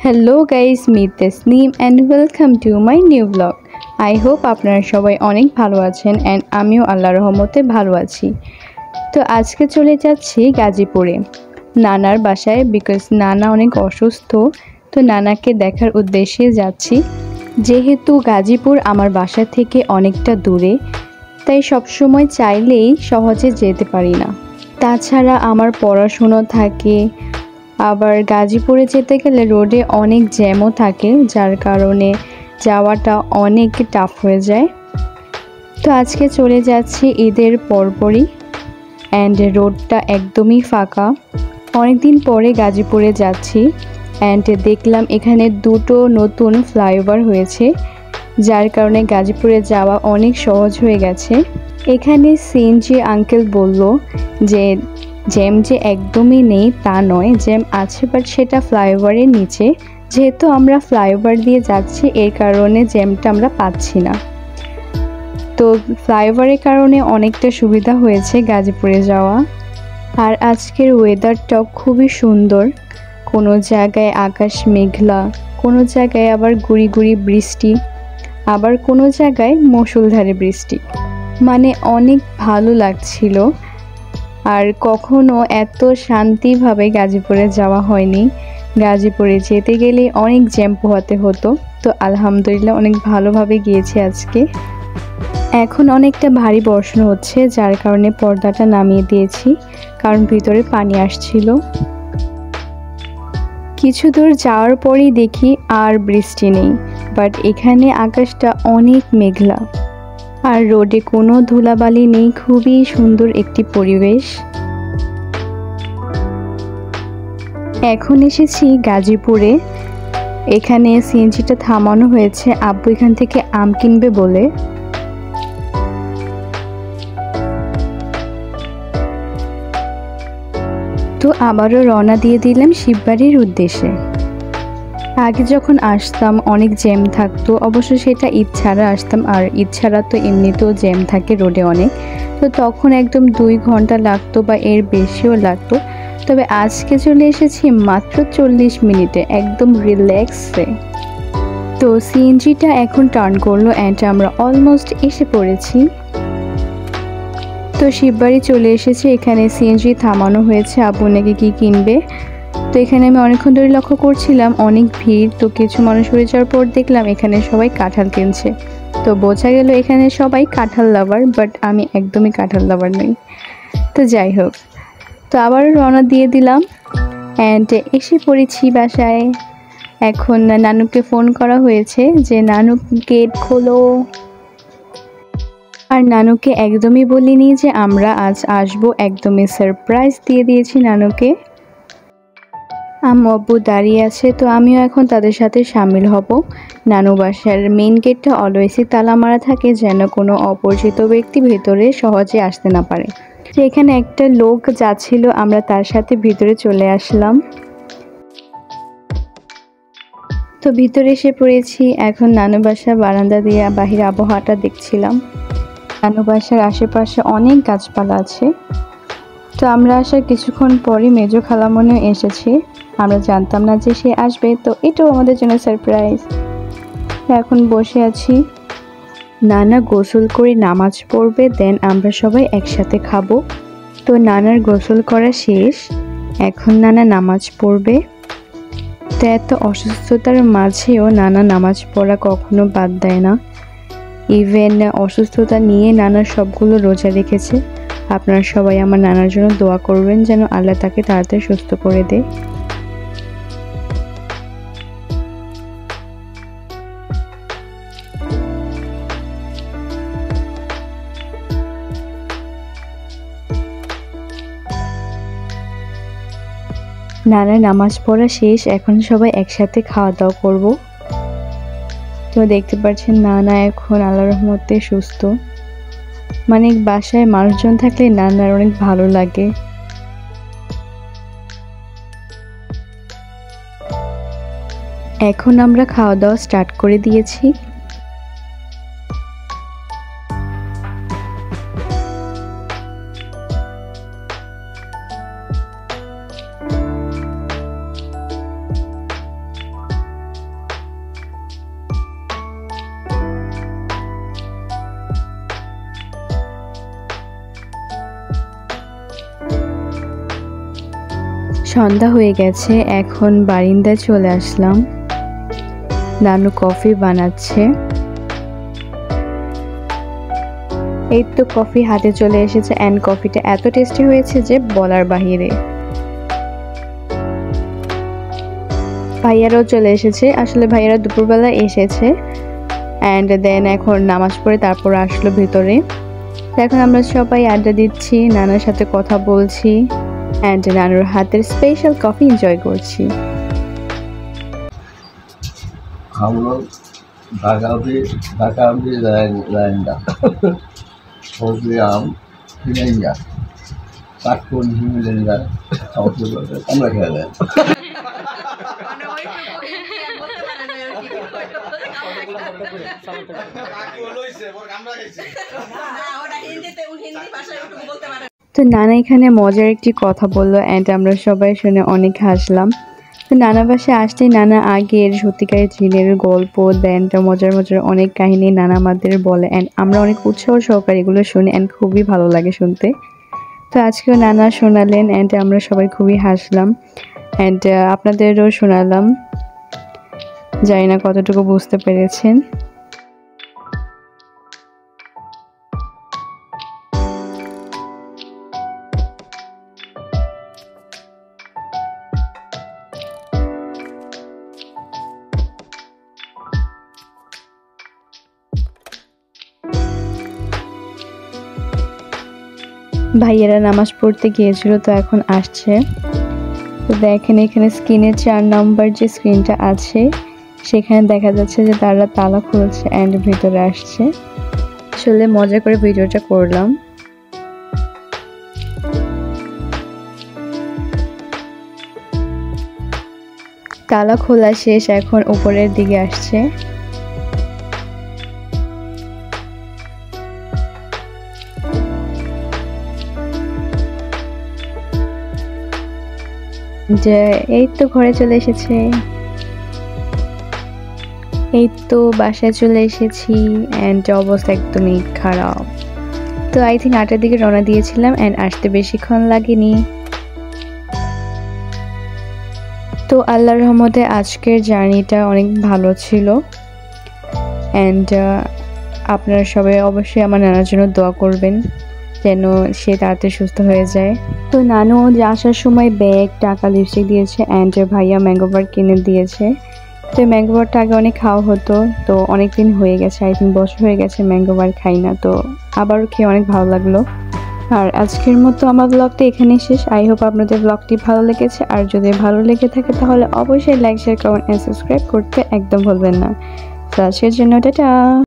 Hello guys, me Tasnim and welcome to my new blog. I hope আপনারা সবাই অনেক ভালো আছেন অ্যান্ড আমিও আল্লাহর রহমতে ভালো আছি। তো আজকে চলে যাচ্ছি গাজীপুরে নানার বাসায়, বিকজ নানা অনেক অসুস্থ। তো নানাকে দেখার উদ্দেশ্যে যাচ্ছি। যেহেতু গাজীপুর আমার বাসা থেকে অনেকটা দূরে, তাই সবসময় চাইলেই সহজে যেতে পারি না। তাছাড়া আমার পড়াশুনো থাকে, আবার গাজীপুরে যেতে গেলে রোডে অনেক জ্যামও থাকে, যার কারণে যাওয়াটা অনেক টাফ হয়ে যায়। তো আজকে চলে যাচ্ছি ঈদের পরপরই, অ্যান্ড রোডটা একদমই ফাঁকা। অনেক দিন পরে গাজীপুরে যাচ্ছি অ্যান্ড দেখলাম এখানে দুটো নতুন ফ্লাইওভার হয়েছে, যার কারণে গাজীপুরে যাওয়া অনেক সহজ হয়ে গেছে। এখানে সিএনজি আঙ্কেল বলল যে জ্যাম যে একদমই নেই তা নয়, জ্যাম আছে বাট সেটা ফ্লাইওভারের নিচে। যেহেতু আমরা ফ্লাইওভার দিয়ে যাচ্ছি এর কারণে জ্যামটা আমরা পাচ্ছি না। তো ফ্লাইওভারের কারণে অনেকটা সুবিধা হয়েছে গাজীপুরে যাওয়া। আর আজকের ওয়েদারটাও খুবই সুন্দর, কোনো জায়গায় আকাশ মেঘলা, কোনো জায়গায় আবার গুড়ি গুড়ি বৃষ্টি, আবার কোনো জায়গায় মুষলধারে বৃষ্টি। মানে অনেক ভালো লাগছিল। আর কখনো এত শান্তিভাবে গাজীপুরে যাওয়া হয়নি। গাজীপুরে যেতে গেলে অনেক জ্যাম পোহাতে হতো, তো আলহামদুলিল্লাহ অনেক ভালোভাবে গিয়েছি আজকে। এখন অনেকটা ভারী বর্ষণ হচ্ছে, যার কারণে পর্দাটা নামিয়ে দিয়েছি, কারণ ভিতরে পানি আসছিল। কিছু দূর যাওয়ার পরেই দেখি আর বৃষ্টি নেই, বাট এখানে আকাশটা অনেক মেঘলা আর রোডে কোনো ধুলাবালি নেই। খুবই সুন্দর একটি পরিবেশ। এখন এসেছি গাজীপুরে। এখানে সিএনজিটা থামানো হয়েছে, আব্বু এখান থেকে আম কিনবে বলে। তো আবারও রওনা দিয়ে দিলাম শিববাড়ির উদ্দেশ্যে। আগে যখন আসতাম অনেক জ্যাম থাকতো, অবশ্য সেটা ঈদ ছাড়া আসতাম, আর ঈদ ছাড়া তো এমনিতেও জ্যাম থাকে রোডে অনেক। তো তখন একদম 2 ঘন্টা লাগতো বা এর বেশিও লাগতো। তবে আজকে চলে এসেছি মাত্র 40 মিনিটে, একদম রিল্যাক্সে। তো সিএনজিটা এখন টার্ন করলো অ্যান্ড আমরা অলমোস্ট এসে পড়েছি। তো শিববাড়ি চলে এসেছে। এখানে সিএনজি থামানো হয়েছে, আব্বু নাকি কী কিনবে। তো এখানে আমি অনেকক্ষণ ধরে লক্ষ্য করছিলাম অনেক ভিড়। তো কিছু মানুষ হয়ে যাওয়ার পর দেখলাম এখানে সবাই কাঁঠাল কিনছে। তো বোঝা গেল এখানে সবাই কাঁঠাল লাভার, বাট আমি একদমই কাঁঠাল লাভার নই। তো যাই হোক, তো আবারও রওনা দিয়ে দিলাম অ্যান্ড এসে পড়েছি বাসায়। এখন নানুকে ফোন করা হয়েছে যে নানু গেট খোলো। আর নানুকে একদমই বলিনি যে আমরা আজ আসবো, একদমই সারপ্রাইজ দিয়ে দিয়েছি নানুকে। আম্মু আব্বু দাঁড়িয়ে আছে, তো আমিও এখন তাদের সাথে সামিল হব। নানু বাসার মেইন গেটটা অলওয়েজই তালা মারা থাকে, যেন কোনো অপরিচিত ব্যক্তি ভেতরে সহজে আসতে না পারে। তো এখানে একটা লোক যাচ্ছিল, আমরা তার সাথে ভিতরে চলে আসলাম। তো ভিতরে এসে পড়েছি। এখন নানু বাসার বারান্দা দিয়ে বাহির আবহাওয়াটা দেখছিলাম। নানু বাসার আশেপাশে অনেক গাছপালা আছে। তো আমরা আসার কিছুক্ষণ পরই মেজো খালামণিও এসেছে। আমরা জানতাম না যে সে আসবে, তো এটাও আমাদের জন্য সারপ্রাইজ। এখন বসে আছি। নানা গোসল করে নামাজ পড়বে, দেন আমরা সবাই একসাথে খাবো। তো নানার গোসল করা শেষ, এখন নানা নামাজ পড়বে। তো এত অসুস্থতার মাঝেও নানা নামাজ পড়া কখনো বাদ দেয় না। ইভেন অসুস্থতা নিয়ে নানা সবগুলো রোজা রেখেছে। আপনারা সবাই আমার নানার জন্য দোয়া করবেন যেন আল্লাহ তাকে তাড়াতাড়ি সুস্থ করে দেয়। নানার নামাজ পড়া শেষ, এখন সবাই একসাথে খাওয়া দাওয়া করব। তো দেখতে পাচ্ছেন নানা এখন আল্লাহর রহমতে সুস্থ। মানে বাসায় মানুষজন থাকলে নানার অনেক ভালো লাগে। এখন আমরা খাওয়া দাওয়া স্টার্ট করে দিয়েছি। সন্ধ্যা হয়ে গেছে, এখন বারিন্দায় চলে আসলাম। নানু কফি বানাচ্ছে। এই তো কফি হাতে চলে এসেছে এন্ড কফিটা এত টেস্টি হয়েছে যে বলার বাহিরে। ভাইয়ারাও চলে এসেছে, আসলে ভাইয়ারা দুপুরবেলা এসেছে অ্যান্ড দেন এখন নামাজ পড়ে তারপর আসলো ভিতরে। এখন আমরা সবাই আড্ডা দিচ্ছি, নানার সাথে কথা বলছি অ্যান্ড নানুর হাতের স্পেশাল কফি এনজয় করছি। हम लोग ढाका भी रहेंगे और भी हम फिरेंगे काटको नहीं मिलेंगे আমরা খেলে তো নানা এখানে মজার একটি কথা বললো অ্যান্ড আমরা সবাই শুনে অনেক হাসলাম। তো নানা বাসায় আসতেই নানা আগের সত্যিকারের চীনের গল্প দেন, মজার মজার অনেক কাহিনী নানা আমাদের বলে অ্যান্ড আমরা অনেক উৎসাহ সহকারে এগুলো শুনি অ্যান্ড খুবই ভালো লাগে শুনতে। তো আজকেও নানা শোনালেন অ্যান্ড আমরা সবাই খুবই হাসলাম অ্যান্ড আপনাদেরও শোনালাম, জানি না কতটুকু বুঝতে পেরেছেন। ভাইয়েরা নামাজ পড়তে গিয়েছিল, তো এখন আসছে। তো দেখেন এখানে স্ক্রিনে 4 নম্বর যে স্ক্রিনটা আছে সেখানে দেখা যাচ্ছে যে তারা তালা খুলছে অ্যান্ড ভিতরে আসছে। আসলে মজা করে ভিডিওটা করলাম। তালা খোলা শেষ, এখন উপরের দিকে আসছে। যে এই তো ঘরে চলে এসেছে, এই তো বাসায় চলে এসেছি অ্যান্ড অবস্থা একদমই খারাপ। তো আই থিঙ্ক 8টার দিকে রওনা দিয়েছিলাম অ্যান্ড আসতে বেশিক্ষণ লাগেনি। তো আল্লাহর রহমতে আজকের জার্নিটা অনেক ভালো ছিল অ্যান্ড আপনারা সবাই অবশ্যই আমার নানার জন্য দোয়া করবেন যেন সে তাড়াতাড়ি সুস্থ হয়ে যায়। তো নানু আসার সময় ব্যাগ, টাকা, লিপস্টিক দিয়েছে অ্যান্ড ভাইয়া ম্যাঙ্গো বার কিনে দিয়েছে। তো ম্যাঙ্গো বারটা আগে অনেক খাওয়া হতো, তো অনেক দিন হয়ে গেছে, আই থিঙ্ক বছর হয়ে গেছে ম্যাঙ্গো বার খাই না, তো আবারও খেয়ে অনেক ভালো লাগলো। আর আজকের মতো আমার ব্লগটা এখানেই শেষ। আই হোপ আপনাদের ব্লগটি ভালো লেগেছে, আর যদি ভালো লেগে থাকে তাহলে অবশ্যই like, share, comment and subscribe করতে একদম ভুলবেন না। তো আজকের জন্য টাটা।